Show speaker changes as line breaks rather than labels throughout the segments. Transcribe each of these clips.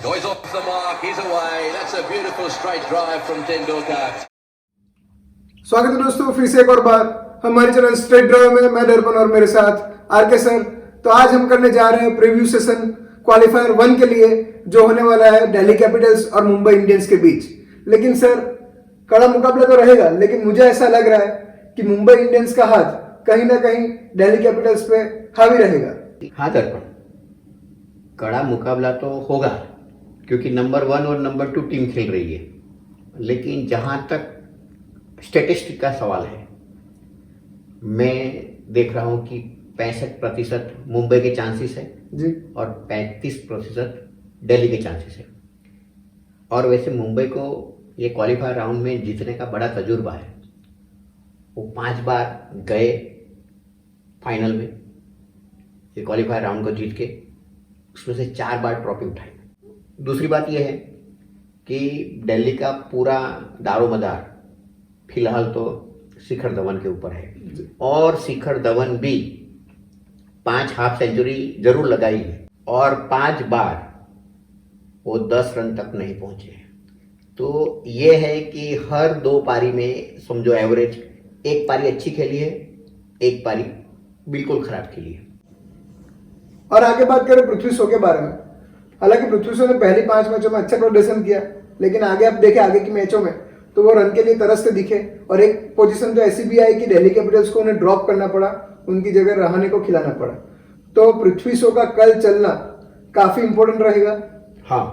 He's off the mark, he's away. That's a beautiful straight drive from Tendulkar.
स्वागत है दोस्तों फिर से एक और बार हमारे चैनल स्ट्रेट ड्राइव में। मैं दर्पण और मेरे साथ आरके सर। तो आज हम करने जा रहे हैं प्रीव्यू सेशन क्वालिफायर 1 के लिए, जो होने वाला है दिल्ली कैपिटल्स और मुंबई इंडियंस के बीच। लेकिन सर कड़ा मुकाबला तो रहेगा, लेकिन मुझे ऐसा लग रहा है कि मुंबई इंडियंस का हाथ कहीं ना कहीं दिल्ली कैपिटल्स पे हावी रहेगा।
हाँ दर्पण, कड़ा मुकाबला तो होगा क्योंकि नंबर 1 और नंबर 2 टीम खेल रही है। लेकिन जहां तक स्टैटिस्टिक का सवाल है, मैं देख रहा हूं कि 65% मुंबई के चांसेस है
जी,
और 35% दिल्ली के चांसेस है। और वैसे मुंबई को ये क्वालिफायर राउंड में जीतने का बड़ा तजुर्बा है। वो 5 बार गए फाइनल में, ये क्वालिफायर राउंड को जीत के, उसमें से 4 बार ट्रॉफी उठाई। दूसरी बात यह है कि दिल्ली का पूरा दारोमदार फिलहाल तो शिखर धवन के ऊपर है, और शिखर धवन भी 5 हाफ सेंचुरी जरूर लगाई है और 5 बार वो 10 रन तक नहीं पहुंचे। तो ये है कि हर 2 पारी में समझो एवरेज, एक पारी अच्छी खेली है, एक पारी बिल्कुल खराब खेली है।
और आगे बात करें पृथ्वी शॉ के बारे में। हालांकि पृथ्वी शॉ ने पहली 5 मैचों में अच्छा प्रदर्शन किया, लेकिन आगे आप देखें आगे की मैचों में तो वो रन के लिए तरसते दिखे। और एक पोजीशन तो ऐसी भी आई कि दिल्ली कैपिटल्स को उन्हें ड्रॉप करना पड़ा, उनकी जगह रहाणे को खिलाना पड़ा। तो पृथ्वी शॉ का कल चलना काफी इंपॉर्टेंट रहेगा।
हाँ,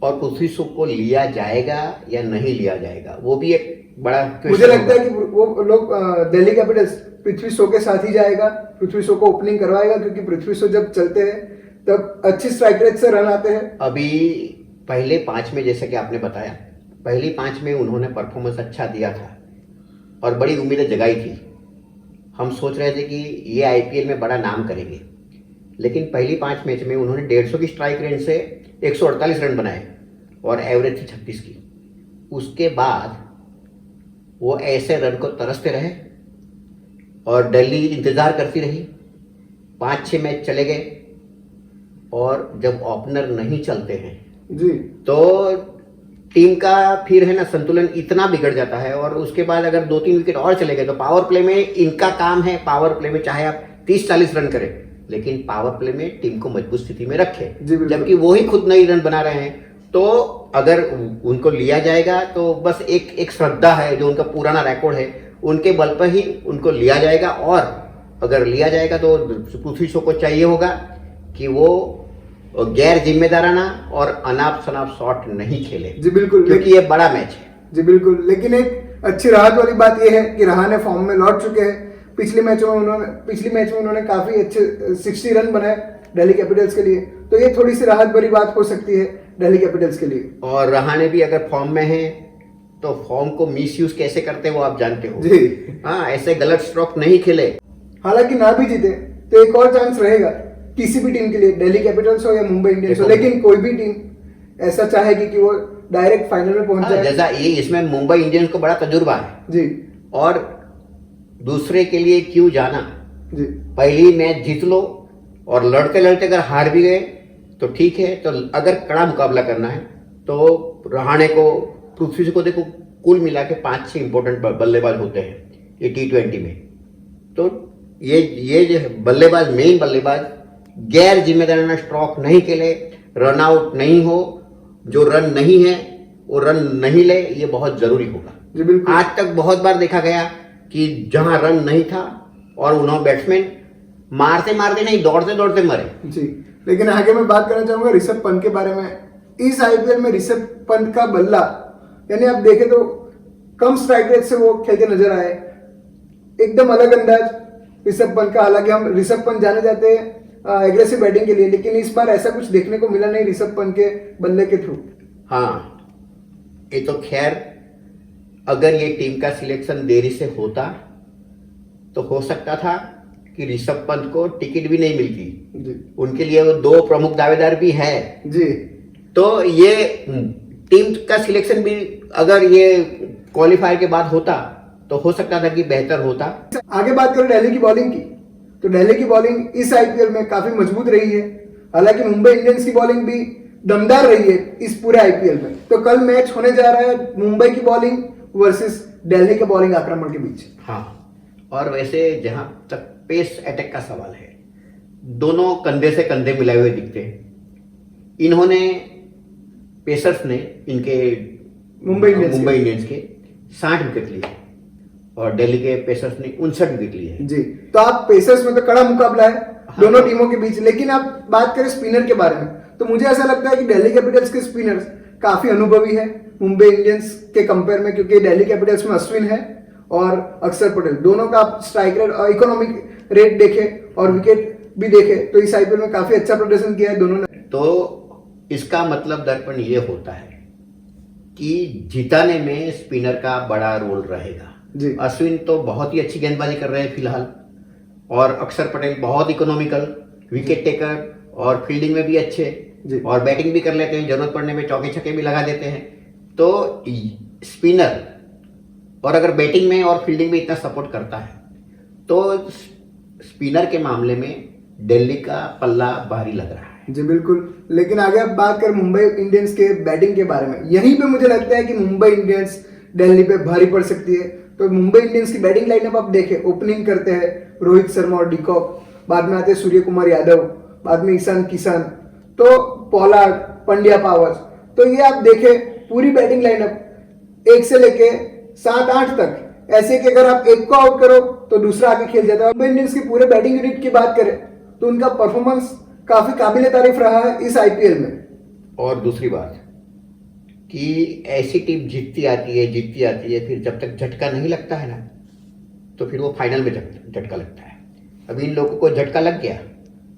और पृथ्वी शॉ को लिया जाएगा या नहीं लिया जाएगा, वो भी एक बड़ा
मुझे लगता है कि वो लोग दिल्ली कैपिटल्स पृथ्वी शॉ के साथ ही जाएगा, पृथ्वी शॉ को ओपनिंग करवाएगा, क्योंकि पृथ्वी शॉ जब चलते हैं तब अच्छी स्ट्राइक रेट से रन आते हैं।
अभी पहले 5 में, जैसा कि आपने बताया, पहली 5 में उन्होंने परफॉर्मेंस अच्छा दिया था और बड़ी उम्मीदें जगाई थी। हम सोच रहे थे कि ये आईपीएल में बड़ा नाम करेंगे, लेकिन पहली 5 मैच में उन्होंने 150 की स्ट्राइक रेट से 148 रन बनाए और एवरेज थी 36 की। उसके बाद वो ऐसे रन को तरसते रहे और दिल्ली इंतजार करती रही। 5-6 मैच चले गए और जब ओपनर नहीं चलते हैं
जी, तो
टीम का फिर है ना संतुलन इतना बिगड़ जाता है। और उसके बाद अगर 2-3 विकेट और चले गए तो पावर प्ले में इनका काम है, पावर प्ले में चाहे आप 30-40 रन करें, लेकिन पावर प्ले में टीम को मजबूत स्थिति में रखें, जबकि वो ही खुद नई रन बना रहे हैं। तो अगर उनको लिया जाएगा तो बस एक श्रद्धा है, जो उनका पुराना रिकॉर्ड है, उनके बल पर ही उनको लिया जाएगा। और अगर लिया जाएगा तो पृथ्वी शॉ को चाहिए होगा कि वो गैर जिम्मेदाराना और अनाप शनाप शॉट नहीं खेले।
जी बिल्कुल,
क्योंकि ये बड़ा मैच है।
जी बिल्कुल, लेकिन एक अच्छी राहत वाली बात यह है कि रहाणे फॉर्म में लौट चुके हैं। पिछली मैच में उन्होंने काफी अच्छे 60 रन बनाए दिल्ली कैपिटल्स के लिए। तो ये थोड़ी सी राहत भरी बात हो सकती है दिल्ली कैपिटल्स के लिए।
और रहाणे भी अगर फॉर्म में है तो फॉर्म को मिसयूज कैसे करते हैं वो आप जानते हो
जी।
हाँ, ऐसे गलत स्ट्रोक नहीं खेले।
हालांकि ना भी जीते तो एक और चांस रहेगा किसी भी टीम के लिए, दिल्ली कैपिटल्स हो या मुंबई इंडियंस हो, लेकिन कोई भी टीम ऐसा चाहेगी कि वो डायरेक्ट फाइनल में पहुंच जाए।
जैसा ये इसमें मुंबई इंडियंस को बड़ा तजुर्बा है
जी,
और दूसरे के लिए क्यों जाना।
जी,
पहली मैच जीत लो और लड़ते लड़ते अगर हार भी गए तो ठीक है। तो अगर कड़ा मुकाबला करना है तो रहाणे को, पृथ्वी शॉ को देखो, कुल मिला के 5-6 इंपॉर्टेंट बल्लेबाज होते हैं ये T20 में। तो ये जो बल्लेबाज, मेन बल्लेबाज गैर जिम्मेदाराना स्ट्रोक नहीं खेले, रन आउट नहीं हो, जो रन नहीं है वो रन नहीं ले, ये बहुत जरूरी होगा।
जी बिल्कुल।
आज तक बहुत बार देखा गया कि जहां रन नहीं था और उन्होंने बैट्समैन मारते मारते नहीं, दौड़ते दौड़ते मरे।
जी, लेकिन आगे मैं बात करना चाहूंगा ऋषभ पंत के बारे में। इस आईपीएल में ऋषभ पंत का बल्ला, यानी आप देखें तो कम स्ट्राइक रेट से वो खेलते नजर आए। एकदम अलग अंदाज ऋषभ पंत का। हालांकि हम ऋषभ पंत जाने जाते हैं एग्रेसिव बैटिंग के लिए, लेकिन इस बार ऐसा कुछ देखने को मिला नहीं ऋषभ पंत के बल्ले के थ्रू।
हाँ, ये तो खैर, अगर ये टीम का सिलेक्शन देरी से होता तो हो सकता था कि ऋषभ पंत को टिकट भी नहीं मिलती
जी।
उनके लिए वो 2 प्रमुख दावेदार भी है
जी।
तो ये टीम का सिलेक्शन भी अगर ये क्वालिफायर के बाद होता तो हो सकता था कि बेहतर होता।
आगे बात करें दिल्ली की बॉलिंग की, तो दिल्ली की बॉलिंग इस आईपीएल में काफी मजबूत रही है। हालांकि मुंबई इंडियंस की बॉलिंग भी दमदार रही है इस पूरे आईपीएल में। तो कल मैच होने जा रहा है मुंबई की बॉलिंग वर्सेस दिल्ली के बॉलिंग आक्रमण के बीच।
हाँ, और वैसे जहां तक पेस अटैक का सवाल है, दोनों कंधे से कंधे मिलाए हुए दिखते हैं। इन्होंने पेसर्स ने इनके
मुंबई
इंडियंस के 60 विकेट लिए और दिल्ली के पेसर्स ने 59 विकेट लिए
जी। तो आप पेसर्स में तो कड़ा मुकाबला है दोनों टीमों के बीच, लेकिन आप बात करें स्पिनर के बारे में तो मुझे ऐसा लगता है कि दिल्ली कैपिटल्स के स्पिनर्स काफी अनुभवी है मुंबई इंडियंस के कंपेयर में, क्योंकि दिल्ली कैपिटल्स में अश्विन है और अक्षर पटेल, दोनों का आप स्ट्राइक रेट और इकोनॉमिक रेट देखे और विकेट भी देखे तो इस आईपीएल में काफी अच्छा प्रदर्शन किया है दोनों ने।
तो इसका मतलब दर्पण ये होता है कि जिताने में स्पिनर का बड़ा रोल रहेगा
जी।
अश्विन तो बहुत ही अच्छी गेंदबाजी कर रहे हैं फिलहाल, और अक्षर पटेल बहुत इकोनॉमिकल विकेट टेकर और फील्डिंग में भी अच्छे
जी।
और बैटिंग भी कर लेते हैं, जरूरत पड़ने में चौके छक्के भी लगा देते हैं। तो स्पिनर और अगर बैटिंग में और फील्डिंग में इतना सपोर्ट करता है तो स्पिनर के मामले में दिल्ली का पल्ला भारी लग रहा है।
जी बिल्कुल, लेकिन आगे आप बात करें मुंबई इंडियंस के बैटिंग के बारे में, यहीं पे मुझे लगता है कि मुंबई इंडियंस दिल्ली पे भारी पड़ सकती है। तो मुंबई इंडियंस की बैटिंग लाइनअप आप देखें, ओपनिंग करते हैं रोहित शर्मा और डिकॉक, बाद में आते हैं सूर्य कुमार यादव, बाद में ईशान किशन, तो पोलार्ड, पंड्या पावर्स। तो ये आप देखें पूरी बैटिंग लाइनअप 1 से लेके 7-8 तक, ऐसे कि अगर आप एक को आउट करो तो दूसरा आगे खेल जाता है। मुंबई इंडियंस की पूरे बैटिंग यूनिट की बात करें तो उनका परफॉर्मेंस काफी काबिल तारीफ रहा है इस आईपीएल में।
और दूसरी बात कि ऐसी टीम जीतती आती है, फिर जब तक झटका नहीं लगता है ना तो फिर वो फाइनल में झटका लगता है। अभी इन लोगों को झटका लग गया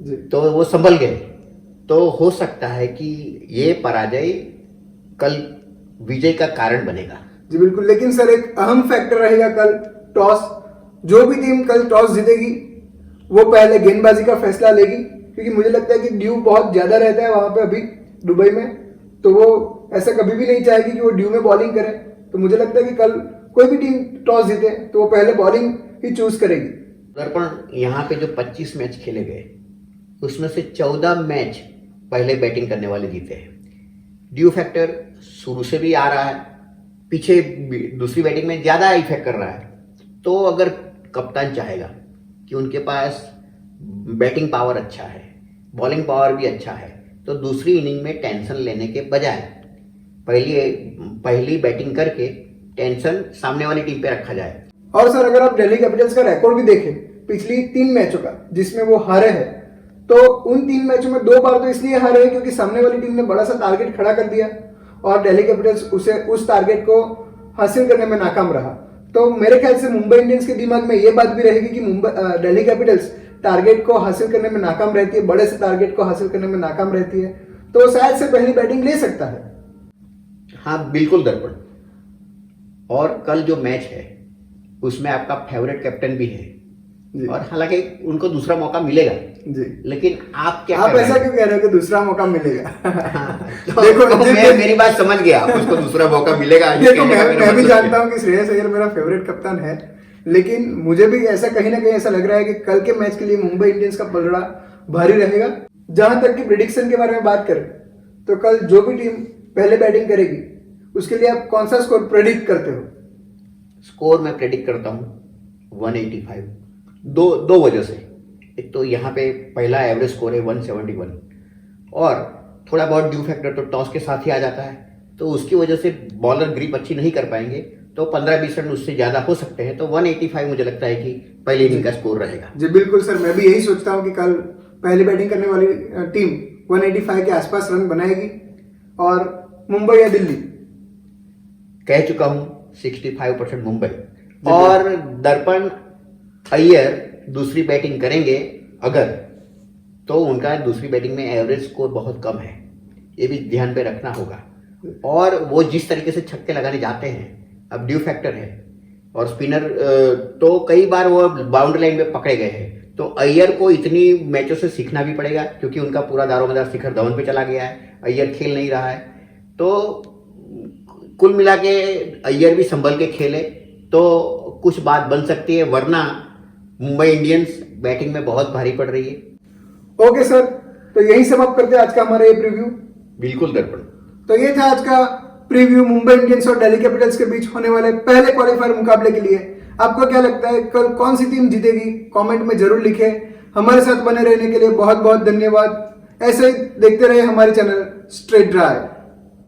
जी।
तो वो संभल गए, तो हो सकता है कि ये पराजय कल विजय का कारण बनेगा।
जी बिल्कुल, लेकिन सर एक अहम फैक्टर रहेगा कल टॉस। जो भी टीम कल टॉस जीतेगी वो पहले गेंदबाजी का फैसला लेगी, क्योंकि मुझे लगता है कि ड्यू बहुत ज्यादा रहता है वहां पे अभी दुबई में, तो वो ऐसा कभी भी नहीं चाहेगी कि वो ड्यू में बॉलिंग करे। तो मुझे लगता है कि कल कोई भी टीम टॉस जीते तो वो पहले बॉलिंग ही चूज करेगी।
दर्पण, यहाँ पे जो 25 मैच खेले गए उसमें से 14 मैच पहले बैटिंग करने वाले जीते हैं। ड्यू फैक्टर शुरू से भी आ रहा है, पीछे दूसरी बैटिंग में ज्यादा इफेक्ट कर रहा है। तो अगर कप्तान चाहेगा कि उनके पास बैटिंग पावर अच्छा है, बॉलिंग पावर भी अच्छा है, तो दूसरी इनिंग में टेंशन लेने के बजाय पहली बैटिंग करके टेंशन सामने वाली टीम पे रखा जाए।
और सर अगर आप दिल्ली कैपिटल्स का रिकॉर्ड भी देखें पिछली 3 मैचों का जिसमें वो हारे हैं, तो उन 3 मैचों में 2 बार तो इसलिए हारे हैं क्योंकि सामने वाली टीम ने बड़ा सा टारगेट खड़ा कर दिया और दिल्ली कैपिटल्स उस टारगेट को हासिल करने में नाकाम रहा। तो मेरे ख्याल से मुंबई इंडियंस के दिमाग में ये बात भी रहेगी कि दिल्ली कैपिटल्स टारगेट को हासिल करने में नाकाम रहती है, बड़े से टारगेट को हासिल करने में नाकाम रहती है, तो शायद से पहली बैटिंग ले सकता है।
हाँ बिल्कुल दर्पण, और कल जो मैच है उसमें आपका फेवरेट कैप्टन भी है और हालांकि उनको दूसरा मौका मिलेगा
जी,
लेकिन आप क्या
आप ऐसा क्यों कह रहे हो कि दूसरा मौका मिलेगा?
देखो मैं मेरी बात समझ गया, उसको दूसरा मौका मिलेगा।
देखो मैं भी जानता हूँ कि श्रेयस अय्यर मेरा फेवरेट कप्तान है, लेकिन मुझे भी ऐसा कहीं ना कहीं ऐसा लग रहा है कि कल के मैच के लिए मुंबई इंडियंस का पलड़ा भारी रहेगा। जहां तक कि प्रिडिक्शन के बारे में बात करें तो कल जो भी टीम पहले बैटिंग करेगी उसके लिए आप कौन सा स्कोर प्रेडिक्ट करते हो?
स्कोर मैं प्रेडिक्ट करता हूँ 185। दो वजह से, एक तो यहाँ पे पहला एवरेज स्कोर है 171 और थोड़ा बहुत ड्यू फैक्टर तो टॉस के साथ ही आ जाता है, तो उसकी वजह से बॉलर ग्रिप अच्छी नहीं कर पाएंगे, तो 15-20 रन उससे ज्यादा हो सकते हैं। तो 185 मुझे लगता है कि पहले इनिंग का स्कोर रहेगा।
जी बिल्कुल सर, मैं भी यही सोचता हूँ कि कल पहले बैटिंग करने वाली टीम 185 के आसपास रन बनाएगी और मुंबई या दिल्ली
कह चुका हूं 65% मुंबई। और दर्पण, अय्यर दूसरी बैटिंग करेंगे अगर, तो उनका दूसरी बैटिंग में एवरेज स्कोर बहुत कम है, ये भी ध्यान पे रखना होगा। और वो जिस तरीके से छक्के लगाने जाते हैं, अब ड्यू फैक्टर है और स्पिनर तो कई बार वो बाउंड्री लाइन पे पकड़े गए हैं, तो अय्यर को इतनी मैचों से सीखना भी पड़ेगा क्योंकि उनका पूरा दारोमदार शिखर धवन पे चला गया है, अय्यर खेल नहीं रहा है। तो कुल मिला के अय्यर भी संभल के खेले तो कुछ बात बन सकती है, वरना मुंबई इंडियंस बैटिंग में बहुत भारी पड़ रही है।
ओके सर, तो यही समाप्त करते हैं आज का हमारा ये प्रीव्यू।
बिल्कुल दर्पण।
तो ये था आज का प्रीव्यू मुंबई इंडियंस और दिल्ली कैपिटल्स के बीच होने वाले पहले क्वालिफायर मुकाबले के लिए। आपको क्या लगता है कल कौन सी टीम जीतेगी? कमेंट में जरूर लिखें। हमारे साथ बने रहने के लिए बहुत बहुत धन्यवाद। ऐसे ही देखते रहे हमारे चैनल स्ट्रेट ड्राइव।